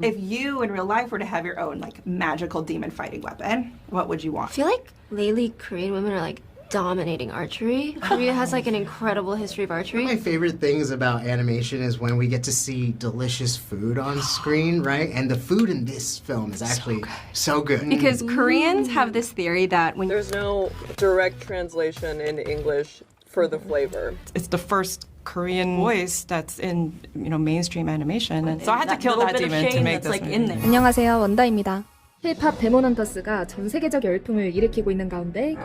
If you in real life were to have your own like magical demon fighting weapon, what would you want? I feel like lately Korean women are like dominating archery. Korea has like an incredible history of archery. One of my favorite things about animation is when we get to see delicious food on screen, right? And the food in this film is actually so good. Because Koreans have this theory that when There's no direct translation in English for the flavor. It's the first Korean voice that's in mainstream animation, and so I had to kill that demon to make this movie. 안녕하세요, 원다입니다. 케이팝데몬헌터스가 전 세계적 열풍을 일으키고 있는 가운데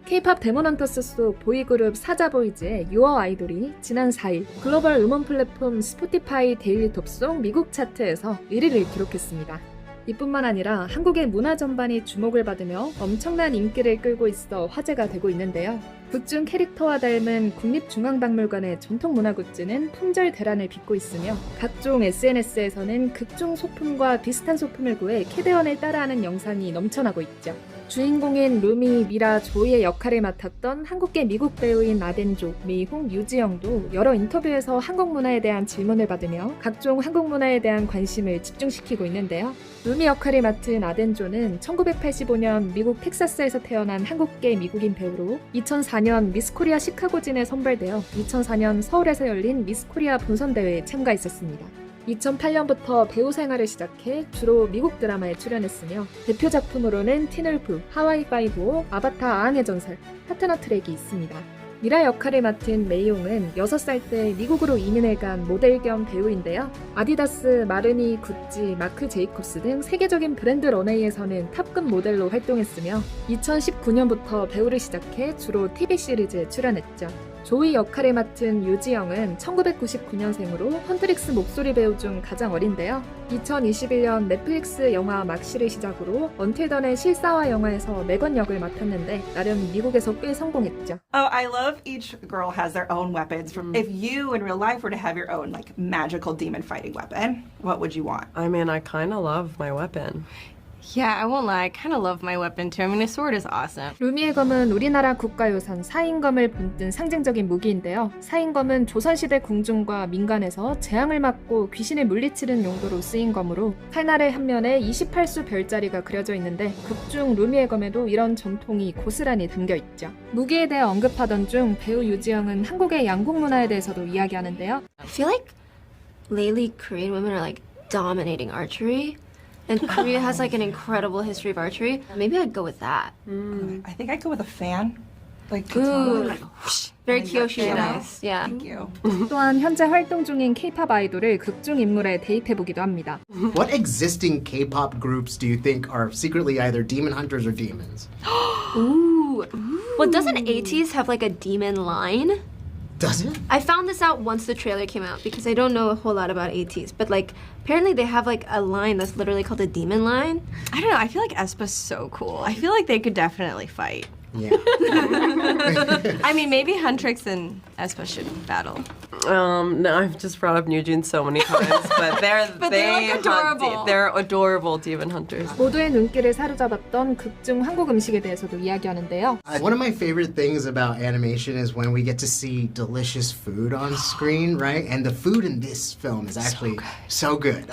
케이팝데몬헌터스 속 보이그룹 사자보이즈의 유어 아이돌이 지난 4일 글로벌 음원 플랫폼 스포티파이 데일리 톱송 미국 차트에서 1위를 기록했습니다. 이뿐만 아니라 한국의 문화 전반이 주목을 받으며 엄청난 인기를 끌고 있어 화제가 되고 있는데요. 굿중 캐릭터와 닮은 국립중앙박물관의 전통문화 굿즈는 품절 대란을 빚고 있으며 각종 SNS에서는 극중 소품과 비슷한 소품을 구해 캐대언을 따라하는 영상이 넘쳐나고 있죠. 주인공인 루미, 미라, 조이의 역할을 맡았던 한국계 미국 배우인 아덴조, 미홍, 유지영도 여러 인터뷰에서 한국 문화에 대한 질문을 받으며 각종 한국 문화에 대한 관심을 집중시키고 있는데요. 루미 역할을 맡은 아덴조는 1985년 미국 텍사스에서 태어난 한국계 미국인 배우로 2004년 미스코리아 시카고진에 선발되어 2004년 서울에서 열린 미스코리아 본선대회에 참가했었습니다. 2008년부터 배우 생활을 시작해 주로 미국 드라마에 출연했으며 대표 작품으로는 티놀프, 하와이 5, 아바타 아항의 전설, 파트너 트랙이 있습니다. 미라 역할을 맡은 메이용은 6살 때 미국으로 이민을 간 모델 겸 배우인데요. 아디다스, 마르니, 구찌, 마크 제이콥스 등 세계적인 브랜드 런웨이에서는 탑급 모델로 활동했으며 2019년부터 배우를 시작해 주로 TV 시리즈에 출연했죠. 조이 역할을 맡은 유지영은 1999년생으로 헌트릭스 목소리 배우 중 가장 어린데요. 2021년 넷플릭스 영화 막시를 시작으로 언틸던의 실사화 영화에서 메건 역을 맡았는데 나름 미국에서 꽤 성공했죠. Oh, I love each girl has their own weapons. If you in real life were to have your own like magical demon fighting weapon, what would you want? I mean, I kind of love my weapon. yeah, I won't lie, I kind of love my weapon too. I mean, a sword is awesome. 루미의 검은 우리나라 국가유산 사인검을 본뜬 상징적인 무기인데요. 사인검은 조선시대 궁중과 민간에서 재앙을 막고 귀신을 물리치는 용도로 쓰인 검으로 칼날의 한 면에 28수 별자리가 그려져 있는데 극중 루미의 검에도 이런 전통이 고스란히 담겨있죠. 무기에 대해 언급하던 중 배우 유지영은 한국의 양궁 문화에 대해서도 이야기하는데요. I feel like lately Korean women are like dominating archery. And Korea has like an incredible history of archery. Maybe I'd go with that. I think I'd go with a fan. Like, Ooh, like very and your Kyoshi camera. nice. Yeah. Thank you. 또한 현재 활동 중인 K-pop 아이돌을 극중 인물에 대입해보기도 합니다. What existing K-pop groups do you think are secretly either demon hunters or demons? Ooh. Well, doesn't ATEEZ have like a demon line? Does it? I found this out once the trailer came out because I don't know a whole lot about ATEEZ, but like apparently they have like a line that's literally called a demon line. I don't know, I feel like aespa's so cool. I feel like they could definitely fight. Yeah. I mean, maybe Huntrix and aespa should battle. No, I've just brought up Newjeans so many times, but they're like adorable. They're adorable demon hunters. 모두의 눈길을 사로잡았던 극중 한국 음식에 대해서도 이야기하는데요. One of my favorite things about animation is when we get to see delicious food on screen, right? And the food in this film is actually so good.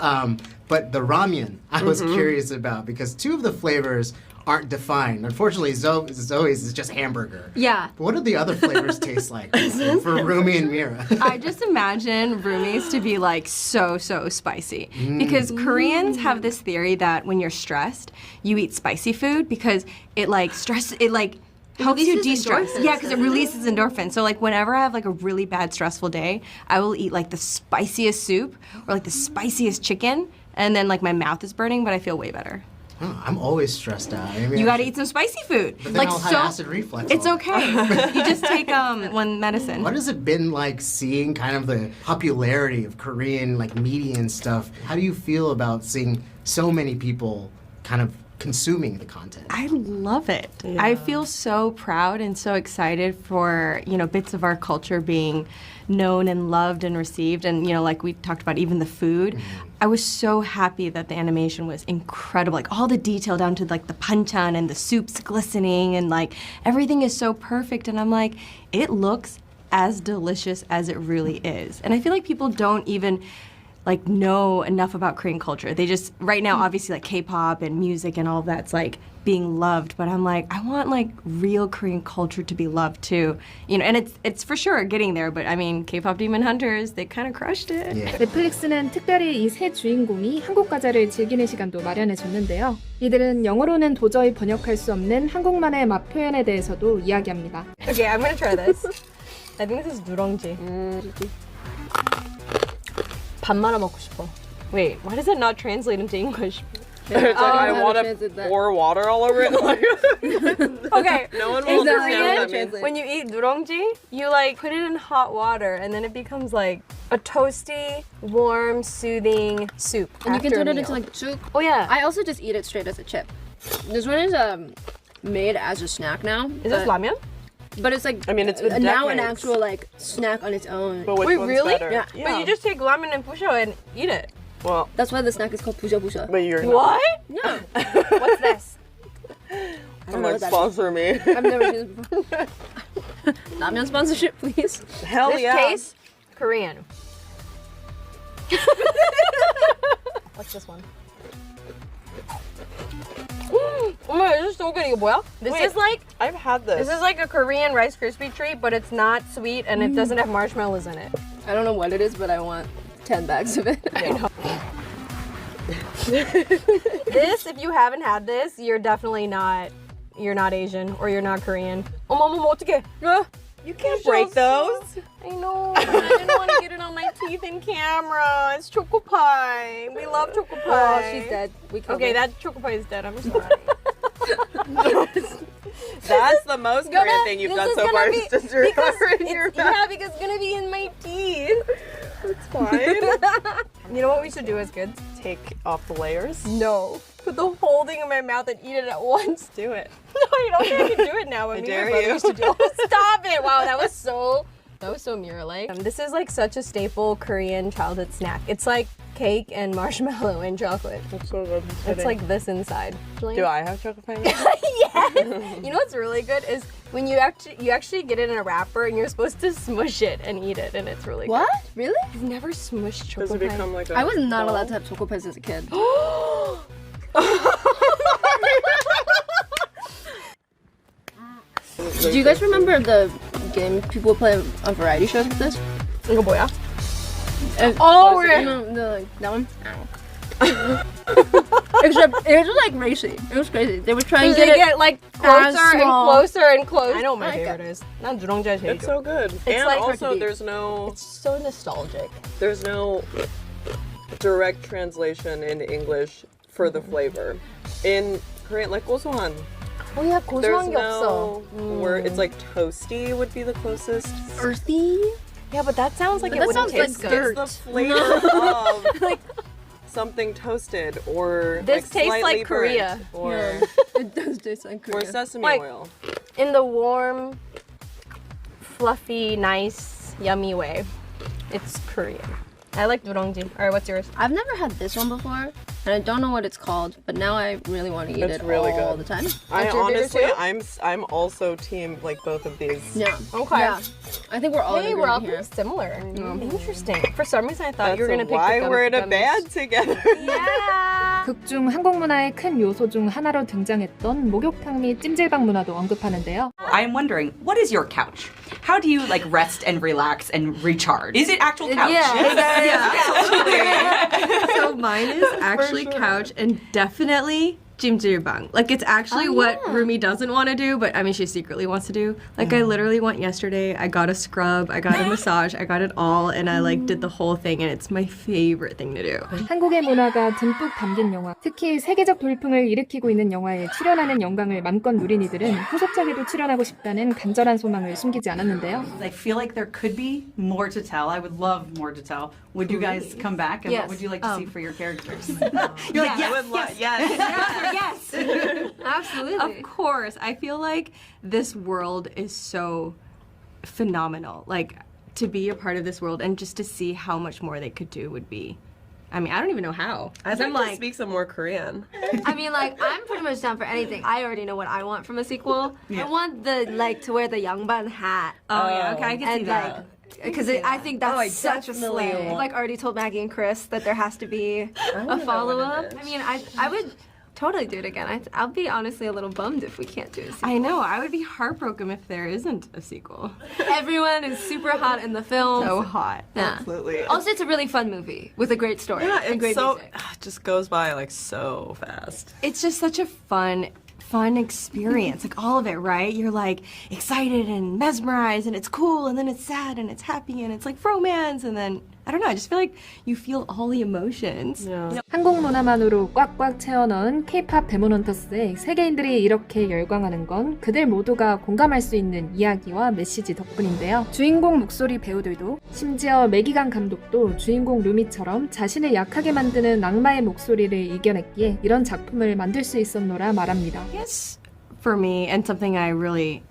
But the ramen, I was curious about because two of the flavors aren't defined. Unfortunately, Zoe's is just hamburger. Yeah. But what do the other flavors taste like for Rumi and Mira? I just imagine roomies to be like so spicy because Koreans have this theory that when you're stressed, you eat spicy food because it helps you releases de-stress. endorphins, Yeah, because it releases endorphins. So like whenever I have like a really bad stressful day, I will eat like the spiciest soup or like the spiciest chicken, and then like my mouth is burning, but I feel way better. Oh, I'm always stressed out. Maybe You I gotta should- eat some spicy food. But then I'll have acid reflux. It's all- okay. You just take one medicine. What has it been like seeing kind of the popularity of Korean like media and stuff? How do you feel about seeing so many people kind of consuming the content? I love it. I feel so proud and so excited for, bits of our culture being known and loved and received. And, like we talked about, even the food. I was so happy that the animation was incredible. Like all the detail down to like the panchan and the soups glistening and like everything is so perfect. And I'm like, it looks as delicious as it really is. And I feel like people don't even like know enough about Korean culture. They just, right now, obviously like K-pop and music and all of that's like being loved, but I'm like, I want like real Korean culture to be loved too. And it's for sure getting there, but I mean, 케이팝데몬헌터스, they kind of crushed it. Yeah. 넷플릭스는 특별히 이 세 주인공이 한국 과자를 즐기는 시간도 마련해 줬는데요. 이들은 영어로는 도저히 번역할 수 없는 한국만의 맛 표현에 대해서도 이야기합니다. Okay, I'm gonna try this. I think this is 누렁지. 밥 말아 먹고 싶어. Wait, why does it not translate into English? It's like, I want to pour water all over it. Okay, No one will understand what that Korean, means. when you eat 누렁지, you like put it in hot water and then it becomes like a toasty, warm, soothing soup. And you can after turn a it into meal. like soup. Oh yeah. I also just eat it straight as a chip. This one is made as a snack now. Is this ramen? But it's like I mean, it's been now an decades. actual like snack on its own. But which Wait, one's really? better? Yeah. But you just take ramen and pusho and eat it. Well, That's why the snack is called 부셔 부셔. but you're not. What? Yeah. What's this? I'm like, sponsor me. I've never seen this before. Ramen sponsorship, please. Hell This yeah. tastes Korean. What's this one? Oh my god, this is so good. 이거 뭐야? This Wait. is like I've had this. This is like a Korean Rice Krispie treat, but it's not sweet and it doesn't have marshmallows in it. I don't know what it is, but I want 10 bags of it. I know. This, if you haven't had this, you're not Asian or you're not Korean. 어머, 어떡해. You can't break those. I know. I didn't want to get it on my teeth in camera. It's choco pie. We love choco Oh, pie. she's dead. We killed Okay, her. that choco pie is dead. I'm sorry. That's the most Korean thing you've this done is so gonna far. be- Is just your because in your it's, mouth. yeah, because it's gonna be in my teeth. It's fine. You know what we should do as kids? Take off the layers. No. Put the whole thing in my mouth and eat it at once. Do it. No, you don't think I can do it now. I Me and dare my brother you. used to do it. Stop it! Wow, that was so mirror-like. This is like such a staple Korean childhood snack. It's like cake and marshmallow and chocolate. It's so good. It's like this inside. Do I have chocolate pie? Yes. You know what's really good is when you actually get it in a wrapper and you're supposed to smush it and eat it, and it's really What? Really? good. You've never smushed Does chocolate it pie? become like a I was not ball? allowed to have choco pies as a kid. Do you guys remember the game people play on variety shows with this? 이거 뭐야? Oh, we're- that one. Except it was like racy. It was crazy. They were trying to They get it. get like closer and small. closer and closer. I know what my Okay. favorite is. 난 누렁지가 제일 It's 좋아. so good. And like hard also to beat. there's So nostalgic. no direct translation in English for the flavor. In Korean, like 고소한. Oh yeah, There's 고소한 게 없어. no word. It's like toasty would be the closest. Earthy. Yeah, but that sounds like But it that wouldn't sounds like taste good. dirt. It's the flavor of something toasted or This like tastes slightly like Korea. burnt or It does taste like or Korea. sesame Like- oil. In the warm, fluffy, nice, yummy way. It's Korean. I like 누렁지. Alright, what's yours? I've never had this one before, and I don't know what it's called, but now I really want to eat It's it really all good. the time. I That's your favorite honestly, too? I'm also team like both of these. Yeah. Okay. Yeah. I think we're all Hey, in we're all agreement pretty similar. Interesting. For some reason, I thought That's you were gonna pick why the we're in a gummies. band together. Yeah. 극중 한국 문화의 큰 요소 중 하나로 등장했던 목욕탕 및 찜질방 문화도 언급하는데요. I'm wondering, what is your couch? How do you like rest and relax and recharge? Is it actual couch? So mine is actually couch and definitely 찜질방. Like it's actually what Rumi doesn't want to do, but I mean she secretly wants to do. Like I literally went yesterday, I got a scrub, I got a massage, I got it all, and I like did the whole thing, and it's my favorite thing to do. 한국의 문화가 듬뿍 담긴 영화, 특히 세계적 돌풍을 일으키고 있는 영화에 출연하는 영광을 맘껏 누린 이들은 후속작에도 출연하고 싶다는 간절한 소망을 숨기지 않았는데요. I feel like there could be more to tell. I would love more to tell. Would you guys come back and Yes. what would you like to see for your characters? You're like, yes, yes. Yes, absolutely. Of course. I feel like this world is so phenomenal. Like, to be a part of this world and just to see how much more they could do would be... I mean, I don't even know how. I'd like to speak some more Korean. I mean, like, I'm pretty much down for anything. I already know what I want from a sequel. I want to wear the Yangban hat. Oh, yeah, okay, I can see that. Because I think that's such a slay. Like, already told Maggie and Chris that there has to be a follow-up. I mean, I would totally do it again. I'll be honestly a little bummed if we can't do a sequel. I know. I would be heartbroken if there isn't a sequel. Everyone is super hot in the film. So hot. Yeah. Absolutely. Also, it's a really fun movie with a great story and great music. It just goes by like so fast. It's just such a fun experience, like all of it, right? You're like excited and mesmerized and it's cool and then it's sad and it's happy and it's like romance and then I don't know, I just feel like you feel all the emotions. Yeah. 한국 문화만으로 꽉꽉 채워넣은 케이팝데몬헌터스의 세계인들이 이렇게 열광하는 건 그들 모두가 공감할 수 있는 이야기와 메시지 덕분인데요. 주인공 목소리 배우들도 심지어 매기강 감독도 주인공 루미처럼 자신을 약하게 만드는 악마의 목소리를 이겨냈기에 이런 작품을 만들 수 있었노라 말합니다. Yes, for me, and something I really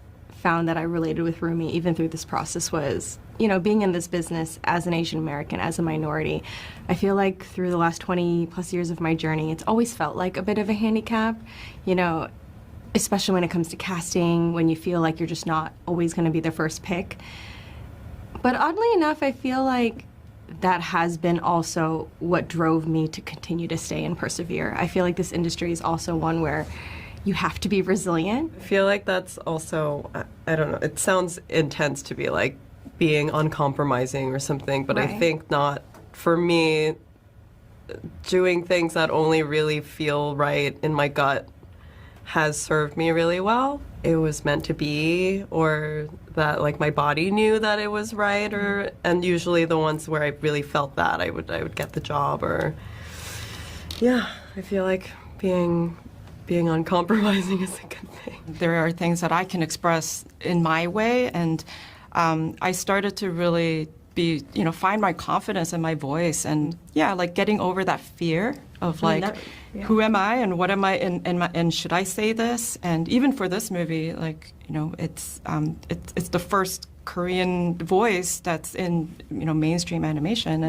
found that I related with Rumi even through this process was, you know, being in this business as an Asian American, as a minority. I feel like through the last 20 plus years of my journey, it's always felt like a bit of a handicap, you know, especially when it comes to casting, when you feel like you're just not always going to be the first pick. But oddly enough, I feel like that has been also what drove me to continue to stay and persevere. I feel like this industry is also one where you have to be resilient. I feel like that's also, I don't know, it sounds intense to be like being uncompromising or something, but Right. I think not. For me, doing things that only really feel right in my gut has served me really well. It was meant to be, or that like my body knew that it was right, or and usually the ones where I really felt that I would get the job, or yeah, I feel like being uncompromising is a good thing. There are things that I can express in my way, and I started to really find my confidence in my voice, and like getting over that fear of like, who am I and what am I, and should I say this? And even for this movie, like, it's the first Korean voice that's in mainstream animation,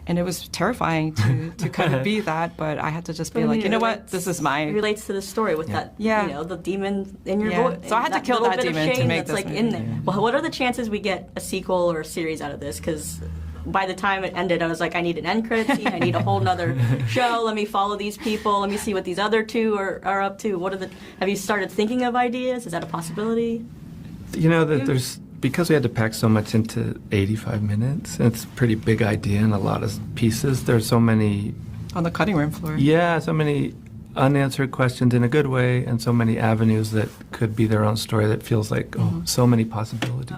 and it was terrifying to kind of be that, but I had to just be like, you know what, this is my... It relates to the story with that, the demon in your voice. So I had to kill that demon to make this movie. In there. Well, what are the chances we get a sequel or a series out of this? Because by the time it ended, I was like, I need an end credit scene, I need a whole nother show, let me follow these people, let me see what these other two are up to. Have you started thinking of ideas? Is that a possibility? Because we had to pack so much into 85 minutes, and it's a pretty big idea and a lot of pieces, there's so many... On the cutting room floor. Yeah, so many unanswered questions in a good way, and so many avenues that could be their own story that feels like, so many possibilities.